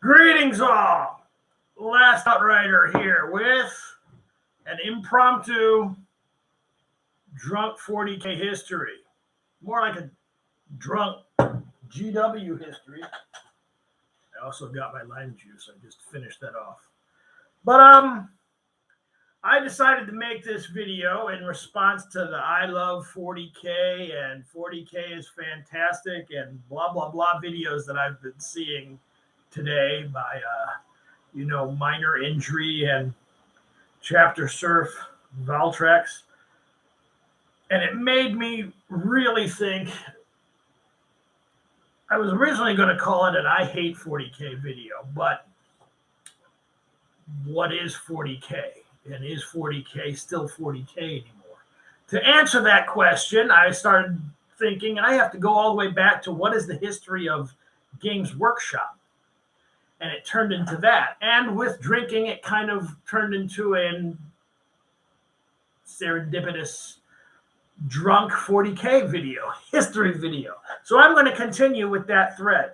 Greetings all! Last Outrider here with an impromptu drunk 40K history. More like a drunk GW history. I also got my lime juice. I just finished that off. But I decided to make this video in response to the I love 40K and 40K is fantastic and blah blah blah videos that I've been seeing today by Minor Injury and Chapter Surf Valtrex. And it made me really think. I was originally going to call it an I hate 40K video, but what is 40K? And is 40K still 40K anymore? To answer that question, I started thinking, and I have to go all the way back to what is the history of Games Workshop. And it turned into that. And with drinking, it kind of turned into a serendipitous drunk 40K video, history video. So I'm going to continue with that thread.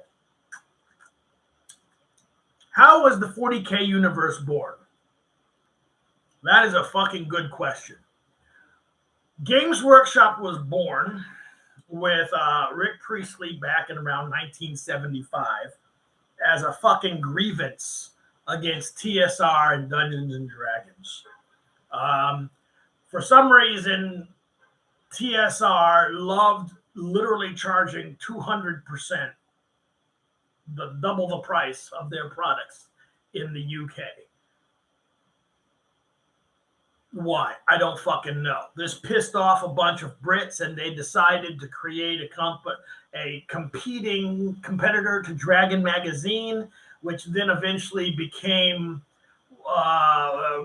How was the 40K universe born? That is a fucking good question. Games Workshop was born with Rick Priestley back in around 1975 as a fucking grievance against TSR and Dungeons and Dragons. For some reason, TSR loved literally charging 200%, double the price of their products in the UK. Why? I don't fucking know. This pissed off a bunch of Brits, and they decided to create a competing competitor to Dragon Magazine, which then eventually became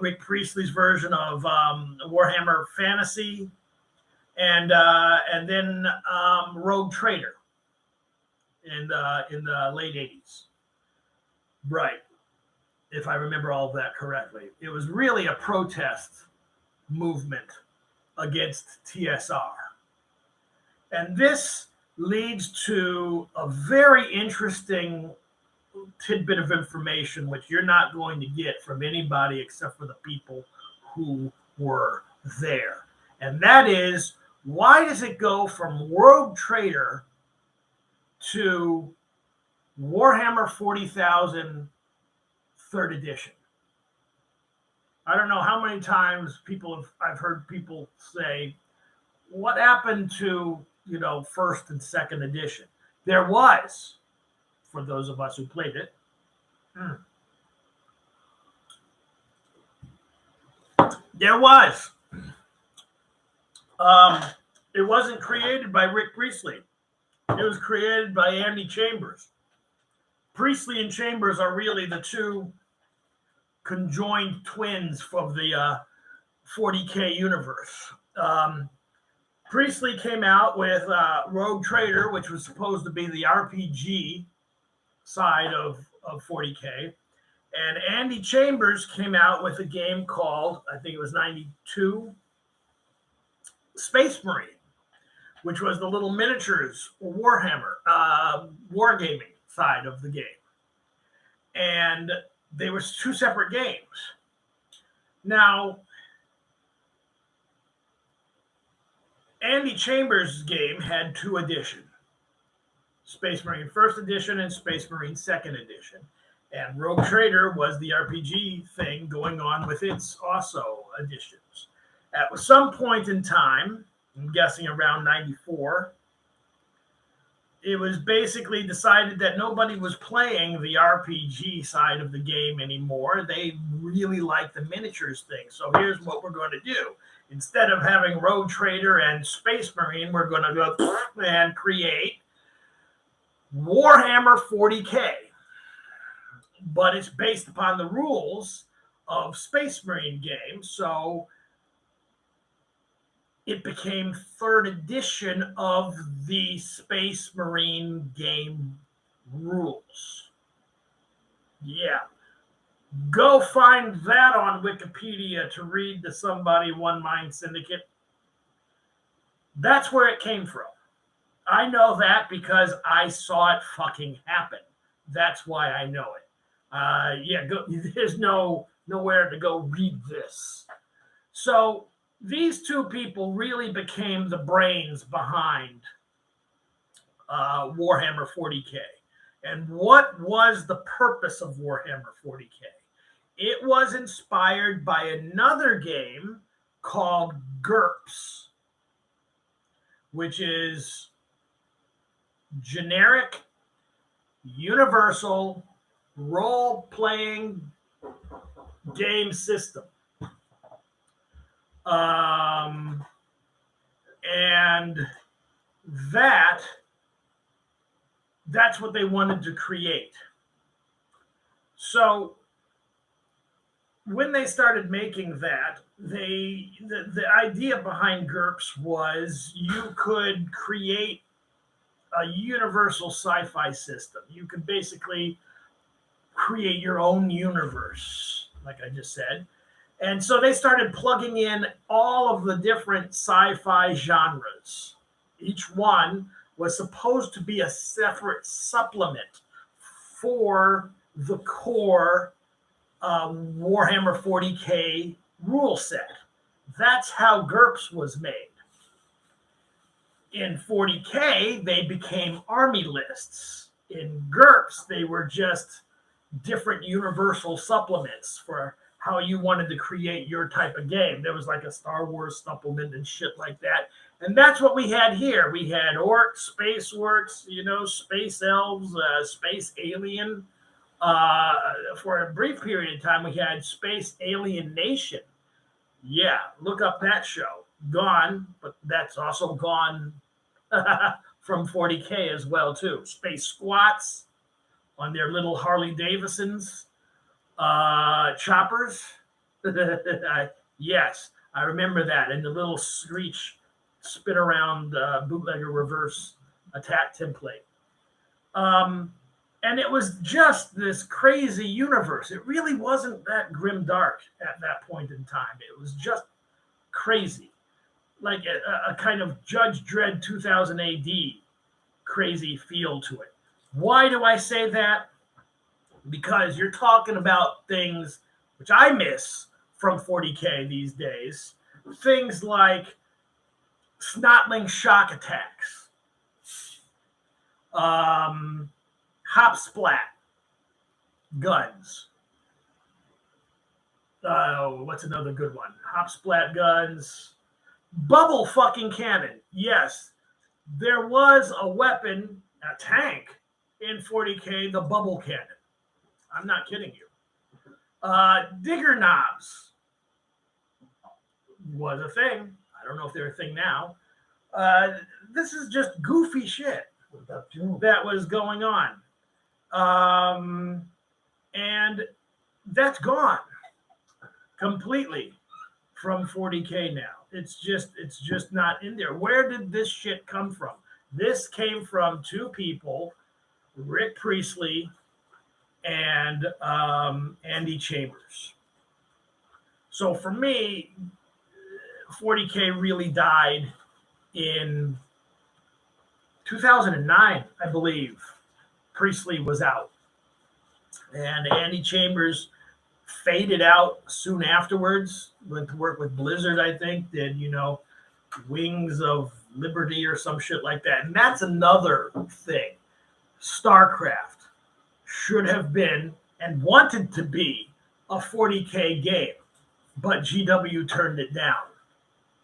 Rick Priestley's version of Warhammer Fantasy, and then Rogue Trader in the late 80s. Right. If I remember all of that correctly. It was really a protest movement against TSR. And this leads to a very interesting tidbit of information which you're not going to get from anybody except for the people who were there. And that is, why does it go from Rogue Trader to Warhammer 40,000 3rd edition? I don't know how many times I've heard people say, what happened to, 1st and 2nd edition? There was, for those of us who played it. There was. It wasn't created by Rick Priestley. It was created by Andy Chambers. Priestley and Chambers are really the two conjoined twins of the 40K universe. Priestley came out with Rogue Trader, which was supposed to be the RPG side of 40K. And Andy Chambers came out with a game called, I think it was 92, Space Marine, which was the little miniatures Warhammer, wargaming side of the game. And they were two separate games. Now, Andy Chambers' game had 2 editions. Space Marine 1st edition and Space Marine 2nd edition. And Rogue Trader was the RPG thing going on with its also editions. At some point in time, I'm guessing around 94, it was basically decided that nobody was playing the RPG side of the game anymore. They really liked the miniatures thing. So here's what we're going to do. Instead of having Rogue Trader and Space Marine, we're going to go and create Warhammer 40K. But it's based upon the rules of Space Marine games. So it became 3rd edition of the Space Marine game rules. Yeah. Go find that on Wikipedia to read to somebody, One Mind Syndicate. That's where it came from. I know that because I saw it fucking happen. That's why I know it. There's nowhere to go read this. So these two people really became the brains behind Warhammer 40K. And what was the purpose of Warhammer 40K? It was inspired by another game called GURPS, which is generic, universal, role-playing game system. And that's what they wanted to create. So when they started making that, the idea behind GURPS was you could create a universal sci-fi system. You could basically create your own universe, like I just said. And so they started plugging in all of the different sci-fi genres. Each one was supposed to be a separate supplement for the core Warhammer 40K rule set. That's how GURPS was made. In 40K, they became army lists. In GURPS, they were just different universal supplements for how you wanted to create your type of game. There was like a Star Wars supplement and shit like that. And that's what we had here. We had orcs, space orcs, space elves, space alien. For a brief period of time, we had Space Alien Nation. Yeah, look up that show. Gone, but that's also gone from 40K as well, too. Space Squats on their little Harley Davidsons. Choppers. Yes, I remember that. And the little Screech spin around bootlegger reverse attack template. And it was just this crazy universe. It really wasn't that grim dark at that point in time. It was just crazy. Like a kind of Judge Dredd 2000 AD crazy feel to it. Why do I say that? Because you're talking about things which I miss from 40K these days. Things like snotling shock attacks, hop splat guns. What's another good one? Hop splat guns. Bubble fucking cannon. Yes, there was a weapon, a tank in 40K, the bubble cannon. I'm not kidding you. Digger knobs was a thing. I don't know if they're a thing now. This is just goofy shit that was going on. And that's gone completely from 40K now. It's just not in there. Where did this shit come from? This came from two people, Rick Priestley and Andy Chambers. So for me, 40K really died in 2009, I believe. Priestley was out. And Andy Chambers faded out soon afterwards, went to work with Blizzard, I think, did, Wings of Liberty or some shit like that. And that's another thing. StarCraft should have been and wanted to be a 40K game, but GW turned it down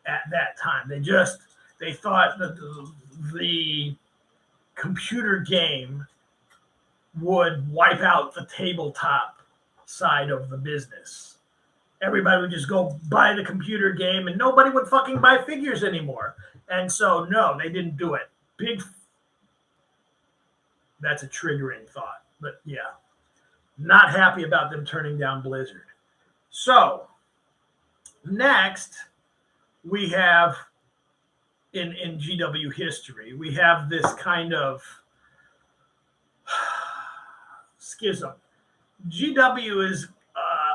at that time. They thought that the computer game would wipe out the tabletop side of the business. Everybody would just go buy the computer game and nobody would fucking buy figures anymore. And so, no, they didn't do it. That's a triggering thought. But yeah, not happy about them turning down Blizzard. So, next, we have, in GW history, we have this kind of schism. GW is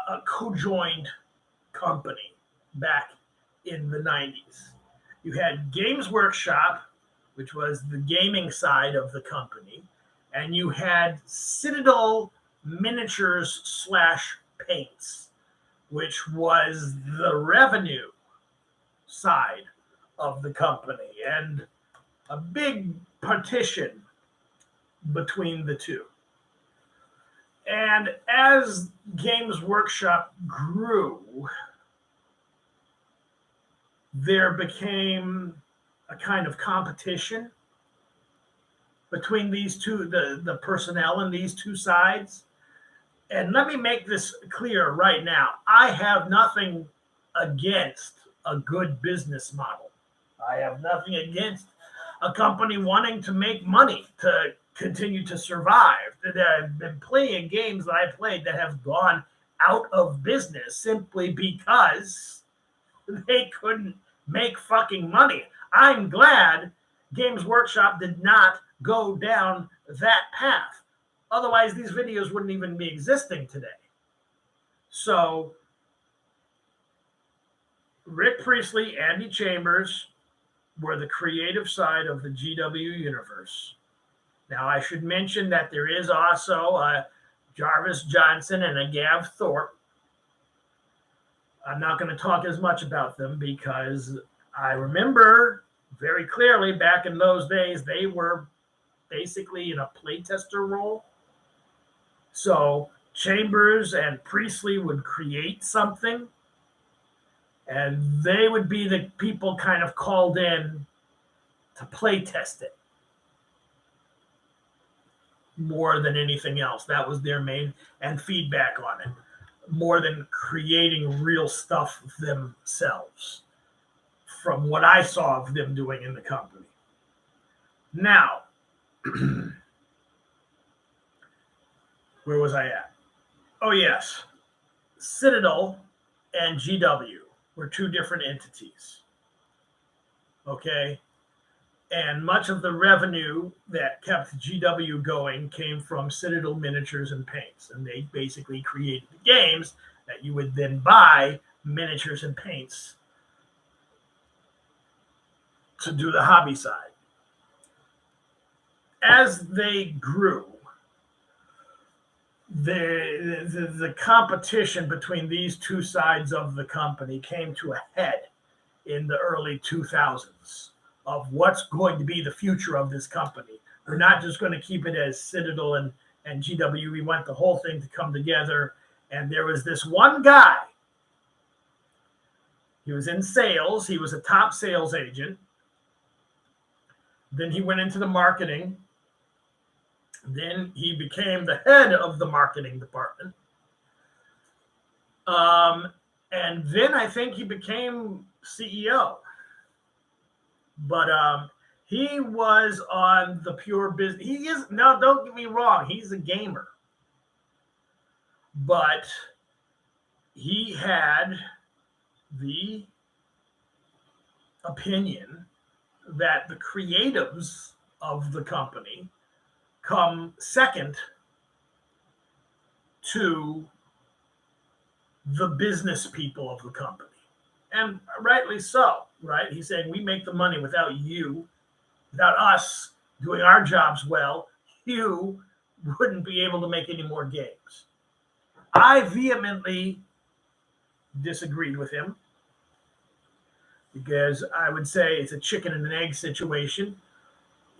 a co-joined company back in the 90s. You had Games Workshop, which was the gaming side of the company, and you had Citadel miniatures slash paints, which was the revenue side of the company, and a big partition between the two. And as Games Workshop grew, there became a kind of competition between these two, the personnel in these two sides. And let me make this clear right now. I have nothing against a good business model. I have nothing against a company wanting to make money to continue to survive. There have been plenty of games that I played that have gone out of business simply because they couldn't make fucking money. I'm glad Games Workshop did not go down that path. Otherwise, these videos wouldn't even be existing today. So, Rick Priestley, Andy Chambers were the creative side of the GW universe. Now, I should mention that there is also a Jarvis Johnson and a Gav Thorpe. I'm not going to talk as much about them because I remember very clearly back in those days, they were basically in a playtester role. So Chambers and Priestley would create something, and they would be the people kind of called in to play test it more than anything else. That was their main, and feedback on it, more than creating real stuff themselves, from what I saw of them doing in the company. Now, where was I at? Oh, yes. Citadel and GW were two different entities. Okay? And much of the revenue that kept GW going came from Citadel miniatures and paints. And they basically created the games that you would then buy miniatures and paints to do the hobby side. As they grew, the competition between these two sides of the company came to a head in the early 2000s of what's going to be the future of this company. We're not just going to keep it as Citadel and GW. We want the whole thing to come together. And there was this one guy. He was in sales. He was a top sales agent. Then he went into the marketing. Then he became the head of the marketing department. And then I think he became CEO. But he was on the pure business. He is, no, don't get me wrong, he's a gamer. But he had the opinion that the creatives of the company come second to the business people of the company. And rightly so, right? He's saying we make the money without you, without us doing our jobs well, you wouldn't be able to make any more games. I vehemently disagreed with him because I would say it's a chicken and an egg situation.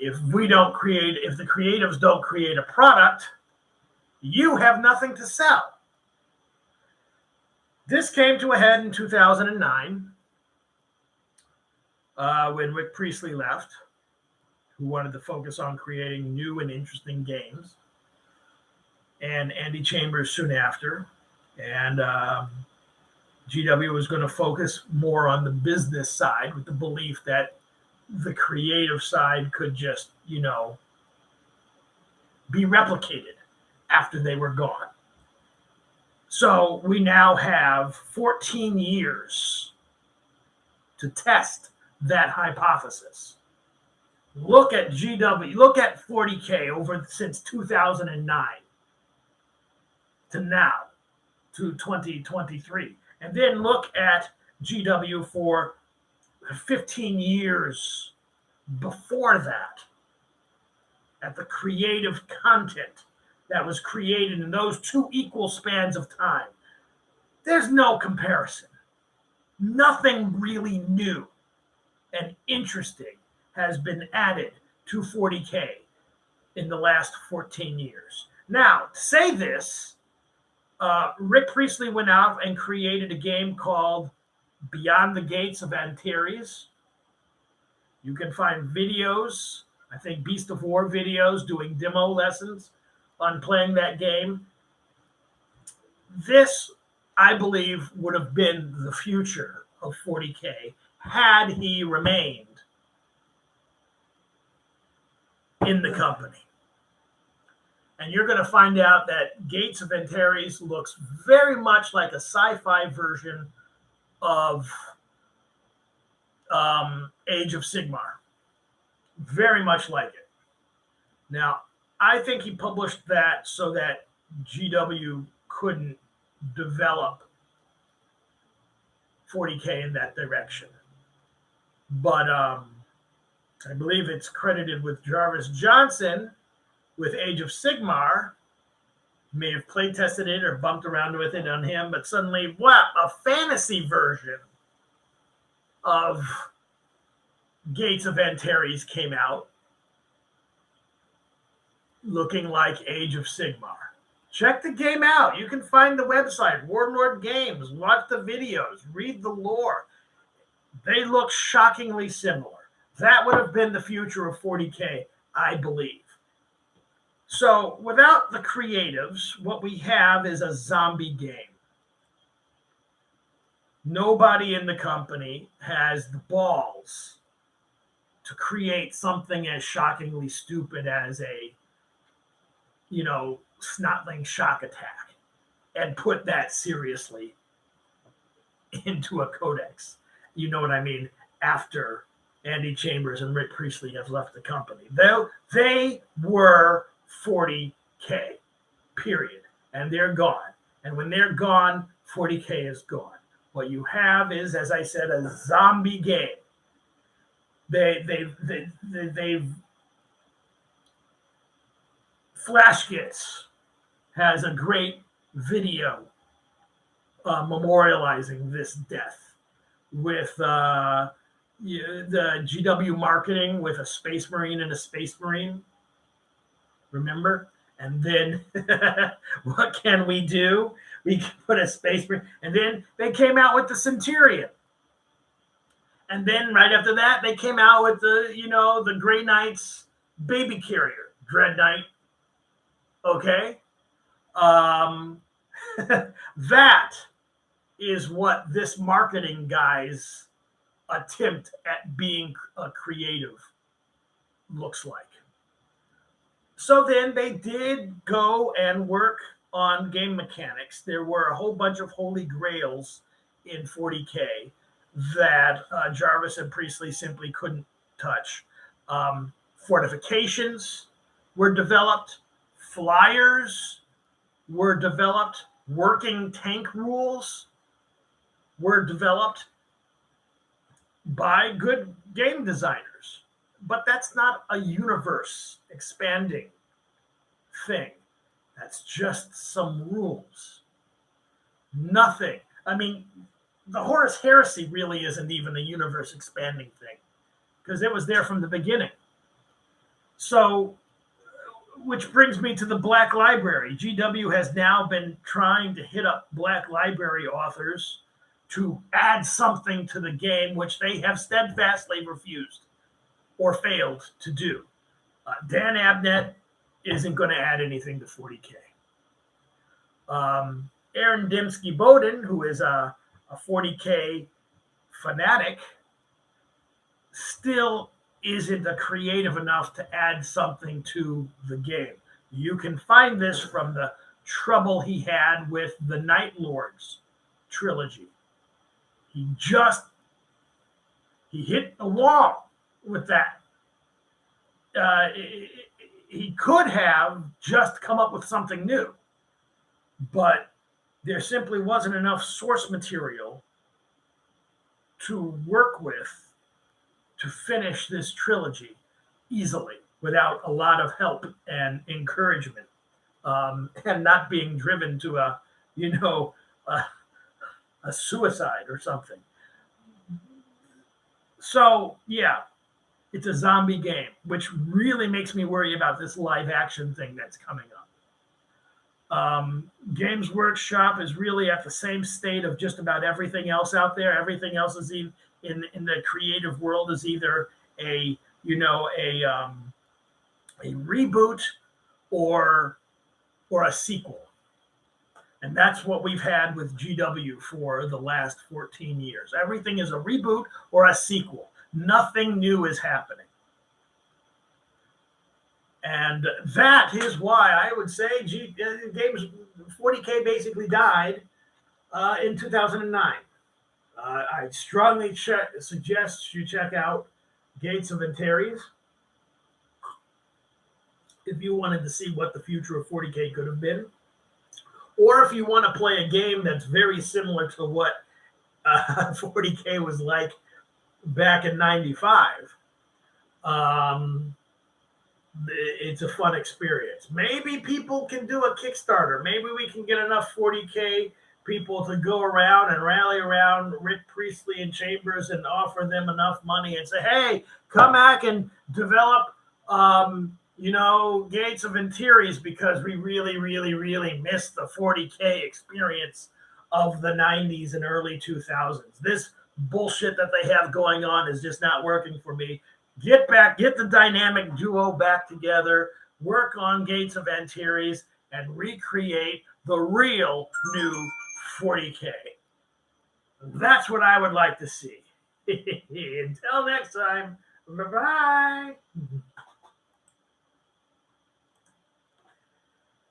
If the creatives don't create a product, you have nothing to sell. This came to a head in 2009 when Rick Priestley left, who wanted to focus on creating new and interesting games, and Andy Chambers soon after. And GW was going to focus more on the business side with the belief that the creative side could just, be replicated after they were gone. So we now have 14 years to test that hypothesis. Look at GW, look at 40K since 2009 to now, to 2023. And then look at GW for 15 years before that, at the creative content that was created in those two equal spans of time. There's no comparison. Nothing really new and interesting has been added to 40K in the last 14 years. Now, to say this, Rick Priestley went out and created a game called Beyond the Gates of Antares. You can find videos, I think Beast of War videos, doing demo lessons on playing that game. This, I believe, would have been the future of 40K had he remained in the company. And you're going to find out that Gates of Antares looks very much like a sci-fi version of Age of Sigmar. Very much like it. Now, I think he published that so that GW couldn't develop 40K in that direction. But I believe it's credited with Jarvis Johnson with Age of Sigmar. May have play tested it or bumped around with it on him, but suddenly, what? A fantasy version of Gates of Antares came out looking like Age of Sigmar. Check the game out. You can find the website, Warlord Games. Watch the videos. Read the lore. They look shockingly similar. That would have been the future of 40K, I believe. So without the creatives, what we have is a zombie game. Nobody in the company has the balls to create something as shockingly stupid as a, snotling shock attack and put that seriously into a codex. You know what I mean? After Andy Chambers and Rick Priestley have left the company. They were 40K, period. And they're gone. And when they're gone, 40K is gone. What you have is, as I said, a zombie game. They've Flash Gits has a great video memorializing this death with the GW marketing with a Space Marine and a Space Marine. Remember? And then what can we do? We can put a Space Marine. And then they came out with the Centurion. And then right after that, they came out with the Grey Knight's baby carrier, Dread Knight. Okay? That is what this marketing guy's attempt at being a creative looks like. So then they did go and work on game mechanics. There were a whole bunch of holy grails in 40K that Jarvis and Priestley simply couldn't touch. Fortifications were developed. Flyers were developed. Working tank rules were developed by good game designers. But that's not a universe expanding thing. That's just some rules. Nothing. I mean, the Horus Heresy really isn't even a universe expanding thing because it was there from the beginning. So, which brings me to the Black Library. GW has now been trying to hit up Black Library authors to add something to the game, which they have steadfastly refused or failed to do. Dan Abnett isn't going to add anything to 40K. Aaron Dembski-Bowden, who is a 40K fanatic, still isn't a creative enough to add something to the game. You can find this from the trouble he had with the Night Lords trilogy. He hit a wall with that. He could have just come up with something new, but there simply wasn't enough source material to work with to finish this trilogy easily without a lot of help and encouragement and not being driven to a, you know, a, a suicide or something. So yeah, it's a zombie game, which really makes me worry about this live action thing that's coming up. Games Workshop is really at the same state of just about everything else out there. Everything else is in the creative world is either a a reboot or a sequel, and that's what we've had with GW for the last 14 years. Everything is a reboot or a sequel. Nothing new is happening. And that is why I would say Games 40K basically died in 2009. I strongly suggest you check out Gates of Antares if you wanted to see what the future of 40K could have been. Or if you want to play a game that's very similar to what 40K was like back in 95. It's a fun experience. Maybe people can do a Kickstarter. Maybe we can get enough 40K people to go around and rally around Rick Priestley and Chambers and offer them enough money and say, hey, come back and develop, Gates of Antares, because we really, really, really miss the 40K experience of the 90s and early 2000s. This bullshit that they have going on is just not working for me. Get the dynamic duo back together, work on Gates of Antares, and recreate the real new 40K. That's what I would like to see. Until next time, bye-bye.